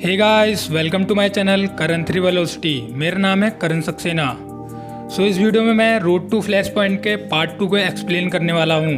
Hey guys, welcome to my channel Karan 3 velocity. मेरा नाम है करण सक्सेना। इस वीडियो में मैं रोड टू फ्लैश पॉइंट के पार्ट 2 को एक्सप्लेन करने वाला हूँ।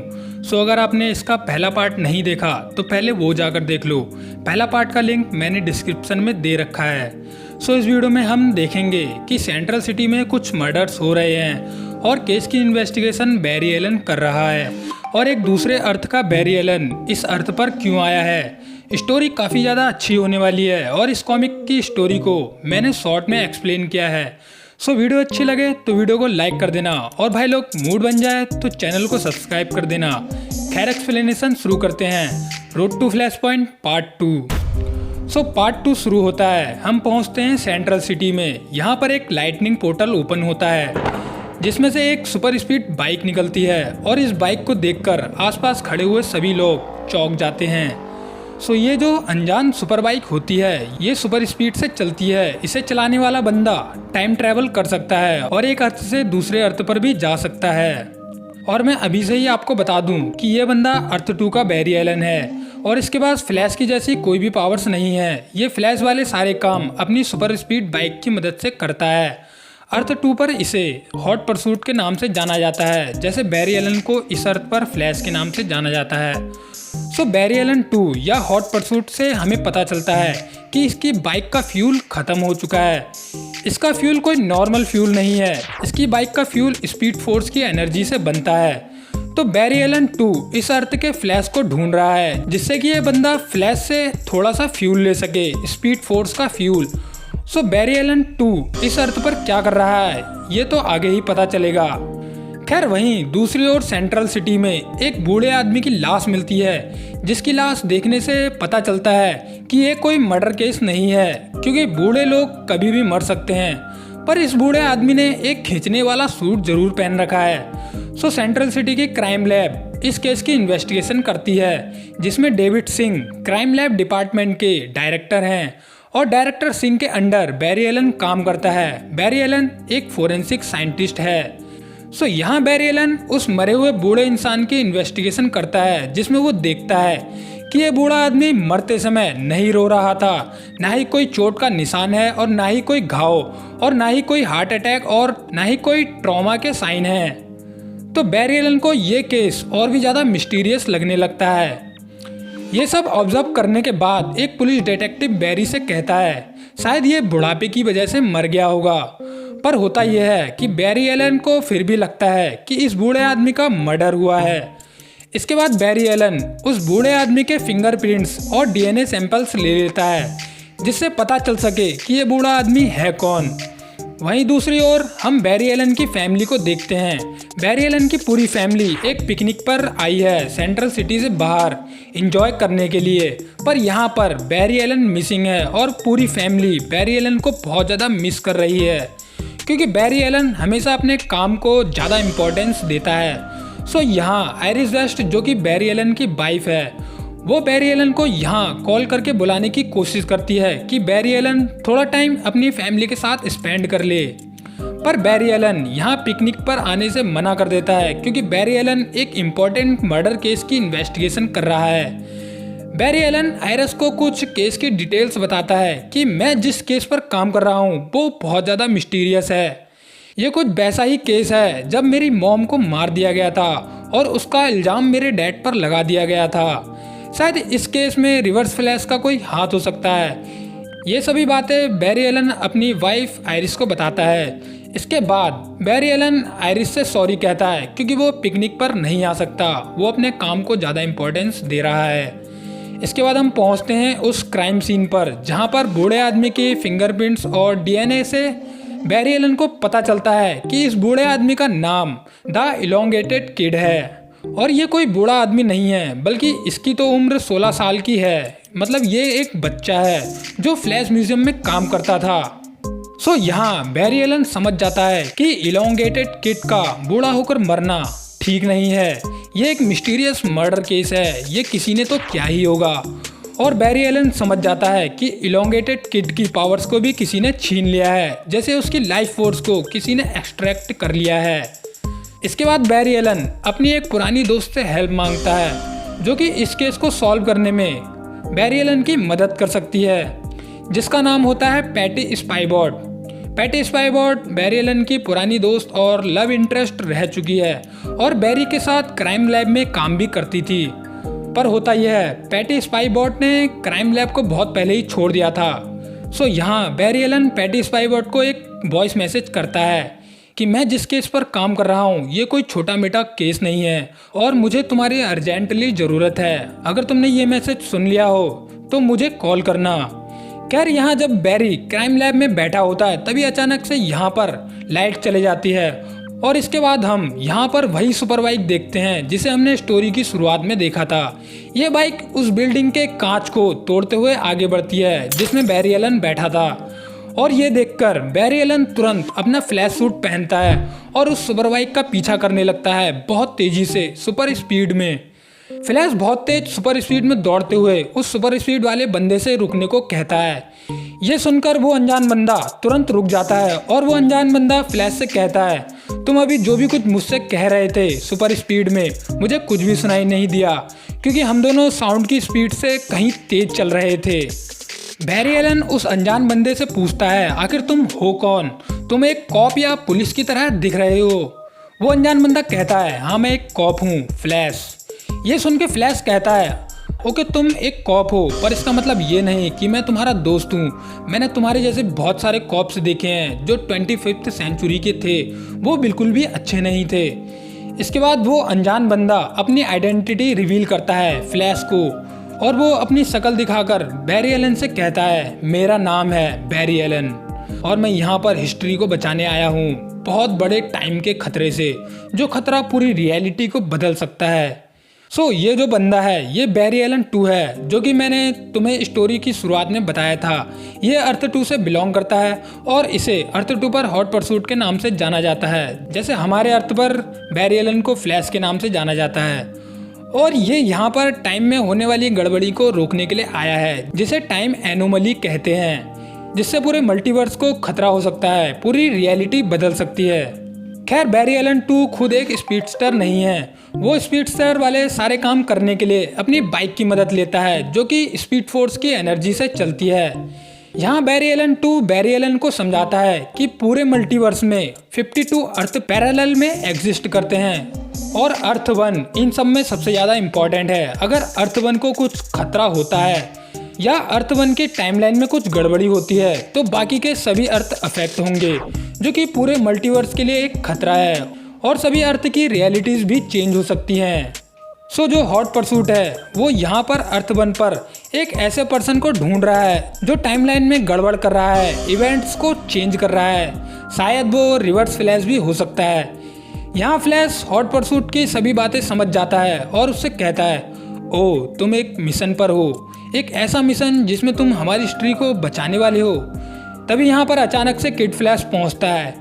अगर आपने इसका पहला पार्ट नहीं देखा तो पहले वो जाकर देख लो। पहला पार्ट का लिंक मैंने डिस्क्रिप्शन में दे रखा है। इस वीडियो में हम देखेंगे कि सेंट्रल सिटी में कुछ मर्डर्स हो रहे हैं और केस की इन्वेस्टिगेशन बैरी एलन कर रहा है, और एक दूसरे अर्थ का बैरी एलन इस अर्थ पर क्यों आया है। स्टोरी काफ़ी ज़्यादा अच्छी होने वाली है और इस कॉमिक की स्टोरी को मैंने शॉर्ट में एक्सप्लेन किया है। वीडियो अच्छी लगे तो वीडियो को लाइक कर देना, और भाई लोग मूड बन जाए तो चैनल को सब्सक्राइब कर देना। खैर, एक्सप्लेनेशन शुरू करते हैं। Road to flash point part 2। Part 2 शुरू होता है। हम पहुंचते हैं सेंट्रल सिटी में। यहाँ पर एक लाइटनिंग पोर्टल ओपन होता है जिसमें से एक सुपर स्पीड बाइक निकलती है, और इस बाइक को देखकर आसपास खड़े हुए सभी लोग चौंक जाते हैं। ये जो अनजान सुपर बाइक होती है ये सुपर स्पीड से चलती है। इसे चलाने वाला बंदा टाइम ट्रैवल कर सकता है और एक अर्थ से दूसरे अर्थ पर भी जा सकता है। और मैं अभी से ही आपको बता दूं कि ये बंदा अर्थ 2 का बैरी एलन है, और इसके पास फ्लैश की जैसी कोई भी पावर्स नहीं है। ये फ्लैश वाले सारे काम अपनी सुपर स्पीड बाइक की मदद से करता है। अर्थ 2 पर इसे हॉट परसूट के नाम से जाना जाता है, जैसे बैरी एलन को इस अर्थ पर फ्लैश के नाम से जाना जाता है। बैरी एलन 2 या हॉट परसूट से हमें पता चलता है कि इसकी बाइक का फ्यूल खत्म हो चुका है। इसका फ्यूल कोई नॉर्मल फ्यूल नहीं है। इसकी बाइक का फ्यूल स्पीड फोर्स की एनर्जी से बनता है। बैरी एलन 2 इस अर्थ के फ्लैश को ढूंढ रहा है, जिससे कि ये बंदा फ्लैश से थोड़ा सा फ्यूल ले सके, स्पीड फोर्स का फ्यूल। बैरी एलन 2 इस अर्थ पर क्या कर रहा है ये तो आगे ही पता चलेगा। खैर, वहीं दूसरी ओर सेंट्रल सिटी में एक बूढ़े आदमी की लाश मिलती है, जिसकी लाश देखने से पता चलता है कि ये कोई मर्डर केस नहीं है, क्योंकि बूढ़े लोग कभी भी मर सकते हैं। पर इस बूढ़े आदमी ने एक खींचने वाला सूट जरूर पहन रखा है। सेंट्रल सिटी की क्राइम लैब इस केस की इन्वेस्टिगेशन करती है, जिसमें David Singh crime lab department के डायरेक्टर हैं, और डायरेक्टर सिंह के अंडर बैरी एलन काम करता है। बैरी एलन एक फोरेंसिक साइंटिस्ट है। यहाँ बैरी एलन उस मरे हुए बूढ़े इंसान की इन्वेस्टिगेशन करता है, जिसमें वो देखता है कि ये बूढ़ा आदमी मरते समय नहीं रो रहा था, ना ही कोई चोट का निशान है, और ना ही कोई घाव, और ना ही कोई हार्ट अटैक, और ना ही कोई ट्रॉमा के साइन हैं। बैरी एलन को ये केस और भी ज़्यादा मिस्टीरियस लगने लगता है। ये सब ऑब्जर्व करने के बाद एक पुलिस डिटेक्टिव बैरी से कहता है शायद ये बुढ़ापे की वजह से मर गया होगा। पर होता यह है कि बैरी एलन को फिर भी लगता है कि इस बूढ़े आदमी का मर्डर हुआ है। इसके बाद बैरी एलन उस बूढ़े आदमी के फिंगरप्रिंट्स और डीएनए सैंपल्स ले लेता है, जिससे पता चल सके कि ये बूढ़ा आदमी है कौन। वहीं दूसरी ओर हम बैरी एलन की फैमिली को देखते हैं। बैरी एलन की पूरी फैमिली एक पिकनिक पर आई है सेंट्रल सिटी से बाहर एंजॉय करने के लिए, पर यहाँ पर बैरी एलन मिसिंग है, और पूरी फैमिली बैरी एलन को बहुत ज़्यादा मिस कर रही है, क्योंकि बैरी एलन हमेशा अपने काम को ज़्यादा इम्पोर्टेंस देता है। यहाँ आयरिस वेस्ट, जो कि बैरी एलन की वाइफ है, वो बैरी एलन को यहाँ कॉल करके बुलाने की कोशिश करती है कि बैरी एलन थोड़ा टाइम अपनी फैमिली के साथ स्पेंड कर ले। पर बैरी एलन यहाँ पिकनिक पर आने से मना कर देता है, क्योंकि बैरी एलन एक इम्पोर्टेंट मर्डर केस की इन्वेस्टिगेशन कर रहा है। बैरी एलन आयरिस को कुछ केस की डिटेल्स बताता है कि मैं जिस केस पर काम कर रहा हूँ वो बहुत ज़्यादा मिस्टीरियस है। ये कुछ वैसा ही केस है जब मेरी मॉम को मार दिया गया था, और उसका इल्ज़ाम मेरे डैड पर लगा दिया गया था। शायद इस केस में रिवर्स फ्लैश का कोई हाथ हो सकता है। ये सभी बातें बैरी एलन अपनी वाइफ आयरिस को बताता है। इसके बाद बैरी एलन आयरिस से सॉरी कहता है, क्योंकि वो पिकनिक पर नहीं आ सकता, वो अपने काम को ज़्यादा इम्पोर्टेंस दे रहा है। इसके बाद हम पहुंचते हैं उस क्राइम सीन पर, जहां पर बूढ़े आदमी के फिंगरप्रिंट्स और डीएनए से बैरी एलन को पता चलता है कि इस बूढ़े आदमी का नाम द इलोंगेटेड किड है, और ये कोई बूढ़ा आदमी नहीं है, बल्कि इसकी तो उम्र 16 साल की है। मतलब ये एक बच्चा है जो फ्लैश म्यूजियम में काम करता था। यहाँ बैरी एलन समझ जाता है कि इलोंगेटेड किड का बूढ़ा होकर मरना ठीक नहीं है। ये एक मिस्टीरियस मर्डर केस है, ये किसी ने तो क्या ही होगा। और बैरी एलन समझ जाता है कि इलोंगेटेड किड की पावर्स को भी किसी ने छीन लिया है, जैसे उसकी लाइफ फोर्स को किसी ने एक्सट्रैक्ट कर लिया है। इसके बाद बैरी एलन अपनी एक पुरानी दोस्त से हेल्प मांगता है, जो कि इस केस को सॉल्व करने में बैरी एलन की मदद कर सकती है। जिसका नाम होता है पैटी स्पाइबॉट। पैटी स्पाइबॉट बैरी एलन की पुरानी दोस्त और लव इंटरेस्ट रह चुकी है और बैरी के साथ क्राइम लैब में काम भी करती थी। पर होता यह है, पैटी स्पाइबॉट ने क्राइम लैब को बहुत पहले ही छोड़ दिया था। सो यहाँ बैरी एलन पैटी स्पाइबॉट को एक वॉइस मैसेज करता है कि मैं जिस केस पर काम कर रहा हूँ ये कोई छोटा मोटा केस नहीं है और मुझे तुम्हारी अर्जेंटली ज़रूरत है। अगर तुमने ये मैसेज सुन लिया हो तो मुझे कॉल करना। खैर यहाँ जब बैरी क्राइम लैब में बैठा होता है तभी अचानक से यहाँ पर लाइट चले जाती है और इसके बाद हम यहाँ पर वही सुपर बाइक देखते हैं जिसे हमने स्टोरी की शुरुआत में देखा था। ये बाइक उस बिल्डिंग के कांच को तोड़ते हुए आगे बढ़ती है जिसमें बैरी एलन बैठा था और ये देखकर बैरी एलन तुरंत अपना फ्लैश सूट पहनता है और उस सुपर बाइक का पीछा करने लगता है बहुत तेजी से सुपर स्पीड में। फ्लैश बहुत तेज सुपर स्पीड में दौड़ते हुए उस सुपर स्पीड वाले बंदे से रुकने को कहता है। ये सुनकर वो अनजान बंदा तुरंत रुक जाता है और वो अनजान बंदा फ्लैश से कहता है, तुम अभी जो भी कुछ मुझसे कह रहे थे सुपर स्पीड में मुझे कुछ भी सुनाई नहीं दिया क्योंकि हम दोनों साउंड की स्पीड से कहीं तेज चल रहे थे। बैरी एलन उस अनजान बंदे से पूछता है, आखिर तुम हो कौन? तुम एक कॉप या पुलिस की तरह दिख रहे हो। वो अनजान बंदा कहता है, हाँ मैं एक कॉप हूँ, फ्लैश। ये सुन के फ्लैश कहता है, ओके तुम एक कॉप हो पर इसका मतलब ये नहीं कि मैं तुम्हारा दोस्त हूँ। मैंने तुम्हारे जैसे बहुत सारे कॉप्स देखे हैं जो 25th सेंचुरी के थे, वो बिल्कुल भी अच्छे नहीं थे। इसके बाद वो अनजान बंदा अपनी आइडेंटिटी रिवील करता है फ्लैश को और वो अपनी शक्ल दिखाकर बैरी एलन से कहता है, मेरा नाम है बैरी एलन और मैं यहाँ पर हिस्ट्री को बचाने आया हूँ बहुत बड़े टाइम के खतरे से, जो खतरा पूरी रियलिटी को बदल सकता है। सो ये जो बंदा है ये बैरी एलन 2 है जो कि मैंने तुम्हें स्टोरी की शुरुआत में बताया था। ये अर्थ 2 से बिलोंग करता है और इसे अर्थ 2 पर हॉट परसूट के नाम से जाना जाता है, जैसे हमारे अर्थ पर बैरी एलन को फ्लैश के नाम से जाना जाता है। और ये यहाँ पर टाइम में होने वाली गड़बड़ी को रोकने के लिए आया है जिसे टाइम एनोमली कहते हैं, जिससे पूरे मल्टीवर्स को खतरा हो सकता है, पूरी रियलिटी बदल सकती है। खैर बैरी एलन 2 खुद एक स्पीडस्टर नहीं है, वो स्पीडस्टर वाले सारे काम करने के लिए अपनी बाइक की मदद लेता है जो कि स्पीड फोर्स की एनर्जी से चलती है। यहाँ बैरी एलन 2 बैरी एलन को समझाता है कि पूरे मल्टीवर्स में 52 अर्थ पैरेलल में एग्जिस्ट करते हैं और अर्थ 1 इन सब में सबसे ज़्यादा इम्पॉर्टेंट है। अगर अर्थ 1 को कुछ खतरा होता है या अर्थ 1 के टाइमलाइन में कुछ गड़बड़ी होती है तो बाकी के सभी अर्थ अफेक्ट होंगे, जो कि पूरे मल्टीवर्स के लिए एक खतरा है और सभी अर्थ की रियलिटीज भी चेंज हो सकती हैं। सो जो हॉट परसूट है वो यहाँ पर अर्थ 1 पर एक ऐसे पर्सन को ढूंढ रहा है जो टाइमलाइन में गड़बड़ कर रहा है, इवेंट्स को चेंज कर रहा है। शायद वो रिवर्स फ्लैश भी हो सकता है। यहाँ फ्लैश हॉट परसूट की सभी बातें समझ जाता है और उससे कहता है, ओ तुम एक मिशन पर हो, एक ऐसा मिशन जिसमें तुम हमारी हिस्ट्री को बचाने वाले हो। तभी यहाँ पर अचानक से किड फ्लैश पहुँचता है।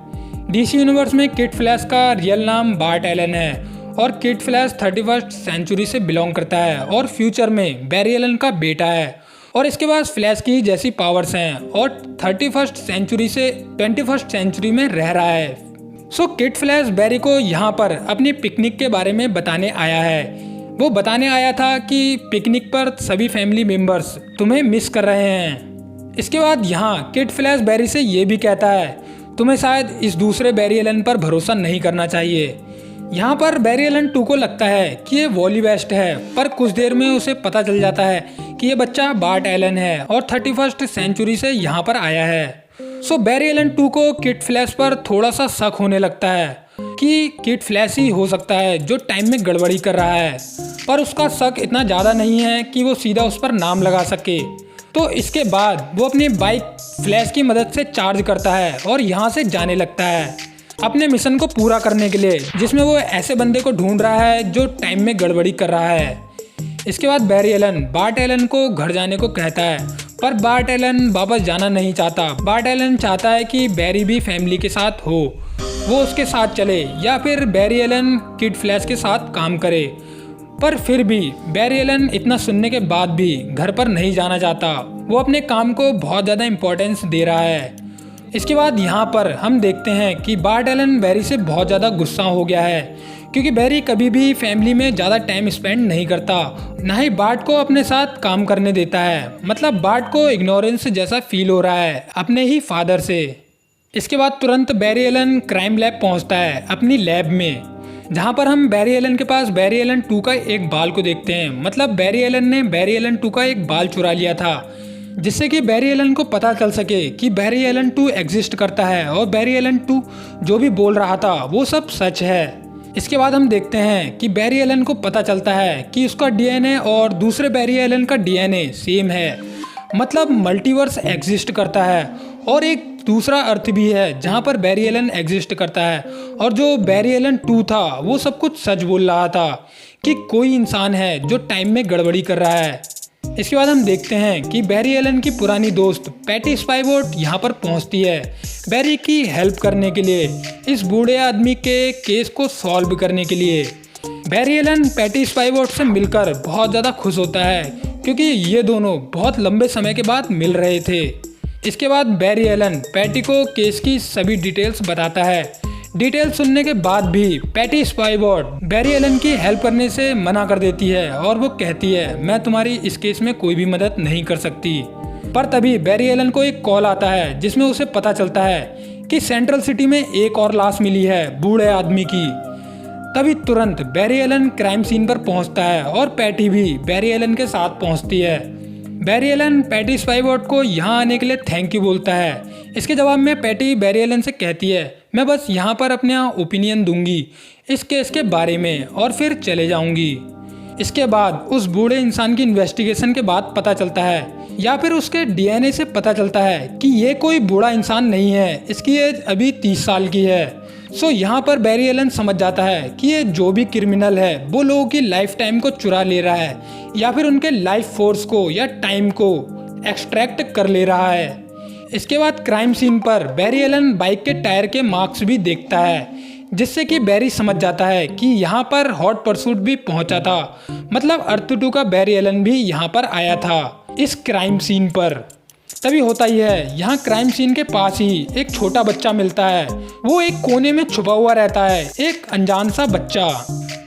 डीसी यूनिवर्स में किड फ्लैश का रियल नाम बार्ट एलन है और किड फ्लैश 31st सेंचुरी से बिलोंग करता है और फ्यूचर में बैरी एलन का बेटा है और इसके पास फ्लैश की जैसी पावर्स हैं और 31st सेंचुरी से 21st सेंचुरी में रह रहा है। सो किड फ्लैश बैरी को यहाँ पर अपनी पिकनिक के बारे में बताने आया है। वो बताने आया था कि पिकनिक पर सभी फैमिली मेम्बर्स तुम्हें मिस कर रहे हैं। इसके बाद यहाँ किड फ्लैश बैरी से ये भी कहता है, तुम्हें शायद इस दूसरे बैरी एलन पर भरोसा नहीं करना चाहिए। यहाँ पर बैरी एलन 2 को लगता है कि ये वॉली वेस्ट है, पर कुछ देर में उसे पता चल जाता है कि ये बच्चा बार्ट एलन है और 31st सेंचुरी से यहाँ पर आया है। सो बैरी एलन 2 को किड फ्लैश पर थोड़ा सा शक होने लगता है कि किड फ्लैश ही हो सकता है जो टाइम में गड़बड़ी कर रहा है, पर उसका शक इतना ज़्यादा नहीं है कि वो सीधा उस पर नाम लगा सके। तो इसके बाद वो अपनी बाइक फ्लैश की मदद से चार्ज करता है और यहाँ से जाने लगता है अपने मिशन को पूरा करने के लिए, जिसमें वो ऐसे बंदे को ढूंढ रहा है जो टाइम में गड़बड़ी कर रहा है। इसके बाद बैरी एलन बार्ट एलन को घर जाने को कहता है, पर बार्ट एलन वापस जाना नहीं चाहता। बार्ट एलन चाहता है कि बैरी भी फैमिली के साथ हो, वो उसके साथ चले या फिर बैरी एलन किड फ्लैश के साथ काम करे। पर फिर भी बैरी एलन इतना सुनने के बाद भी घर पर नहीं जाना चाहता, वो अपने काम को बहुत ज़्यादा इम्पोर्टेंस दे रहा है। इसके बाद यहाँ पर हम देखते हैं कि बार्ट एलन बैरी से बहुत ज़्यादा गुस्सा हो गया है क्योंकि बैरी कभी भी फैमिली में ज़्यादा टाइम स्पेंड नहीं करता, ना ही बार्ट को अपने साथ काम करने देता है। मतलब बार्ट को इग्नोरेंस जैसा फील हो रहा है अपने ही फादर से। इसके बाद तुरंत बैरी एलन क्राइम लैब पहुंचता है, अपनी लैब में, जहां पर हम बैरी एलन के पास बैरी एलन 2 का एक बाल को देखते हैं। मतलब बैरी एलन ने बैरी एलन 2 का एक बाल चुरा लिया था, जिससे कि बैरी एलन को पता चल सके कि बैरी एलन 2 एग्जिस्ट करता है और बैरी एलन 2 जो भी बोल रहा था वो सब सच है। इसके बाद हम देखते हैं कि बैरी एलन को पता चलता है कि उसका डीएनए और दूसरे बैरी एलन का डीएनए सेम है। मतलब मल्टीवर्स एग्जिस्ट करता है और एक दूसरा अर्थ भी है जहां पर बैरी एलन एग्जिस्ट करता है, और जो बैरी एलन 2 था वो सब कुछ सच बोल रहा था कि कोई इंसान है जो टाइम में गड़बड़ी कर रहा है। इसके बाद हम देखते हैं कि बैरी एलन की पुरानी दोस्त पैटी स्पाइवोर्ट यहाँ पर पहुँचती है बैरी की हेल्प करने के लिए, इस बूढ़े आदमी के केस को सॉल्व करने के लिए। बैरी एलन पैटी स्पाइवोर्ट से मिलकर बहुत ज़्यादा खुश होता है क्योंकि ये दोनों बहुत लंबे समय के बाद मिल रहे थे। इसके बाद बैरी एलन पैटी को केस की सभी डिटेल्स बताता है। डिटेल सुनने के बाद भी पैटी स्पाइवोर्ट बैरी एलन की हेल्प करने से मना कर देती है और वो कहती है मैं तुम्हारी इस केस में कोई भी मदद नहीं कर सकती। पर तभी बैरी एलन को एक कॉल आता है जिसमें उसे पता चलता है कि सेंट्रल सिटी में एक और लाश मिली है बूढ़े आदमी की। तभी तुरंत बैरी एलन क्राइम सीन पर पहुंचता है और पैटी भी बैरी एलन के साथ पहुंचती है। बैरी एलन पैटी स्पाइवोर्ट को यहाँ आने के लिए थैंक यू बोलता है। इसके जवाब में पैटी बैरी एलन से कहती है मैं बस यहाँ पर अपना ओपिनियन दूंगी इस केस के बारे में और फिर चले जाऊंगी। इसके बाद उस बूढ़े इंसान की इन्वेस्टिगेशन के बाद पता चलता है या फिर उसके डीएनए से पता चलता है कि ये कोई बूढ़ा इंसान नहीं है, इसकी एज अभी 30 साल की है। सो यहाँ पर बैरी एलन समझ जाता है कि ये जो भी क्रिमिनल है वो लोगों की लाइफ टाइम को चुरा ले रहा है या फिर उनके लाइफ फोर्स को या टाइम को एक्सट्रैक्ट कर ले रहा है। इसके बाद क्राइम सीन पर बैरी एलन बाइक के टायर के मार्क्स भी देखता है, जिससे कि बैरी समझ जाता है कि यहाँ पर हॉट परसूट भी पहुँचा था। मतलब अर्थ 2 का बैरी एलन भी यहाँ पर आया था इस क्राइम सीन पर। तभी होता ही है यहाँ क्राइम सीन के पास ही एक छोटा बच्चा मिलता है, वो एक कोने में छुपा हुआ रहता है, एक अनजान सा बच्चा।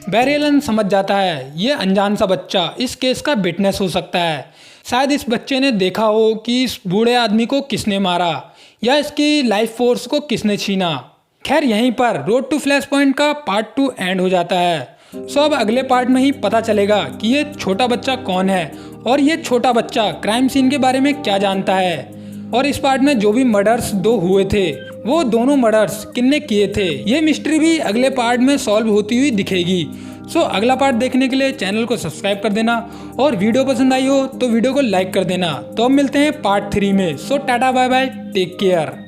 बैरी एलन समझ जाता है ये अनजान सा बच्चा इस केस का विटनेस हो सकता है। शायद इस बच्चे ने देखा हो कि इस बूढ़े आदमी को किसने मारा या इसकी लाइफ फोर्स को किसने छीना। खैर यहीं पर रोड टू फ्लैश पॉइंट का पार्ट 2 एंड हो जाता है। सो अब अगले पार्ट में ही पता चलेगा कि ये छोटा बच्चा कौन है और ये छोटा बच्चा क्राइम सीन के बारे में क्या जानता है, और इस पार्ट में जो भी मर्डर्स 2 हुए थे वो दोनों मर्डर्स किसने किए थे, ये मिस्ट्री भी अगले पार्ट में सॉल्व होती हुई दिखेगी। सो अगला पार्ट देखने के लिए चैनल को सब्सक्राइब कर देना और वीडियो पसंद आई हो तो वीडियो को लाइक कर देना। तो अब मिलते हैं पार्ट 3 में। So tata bye bye, take care.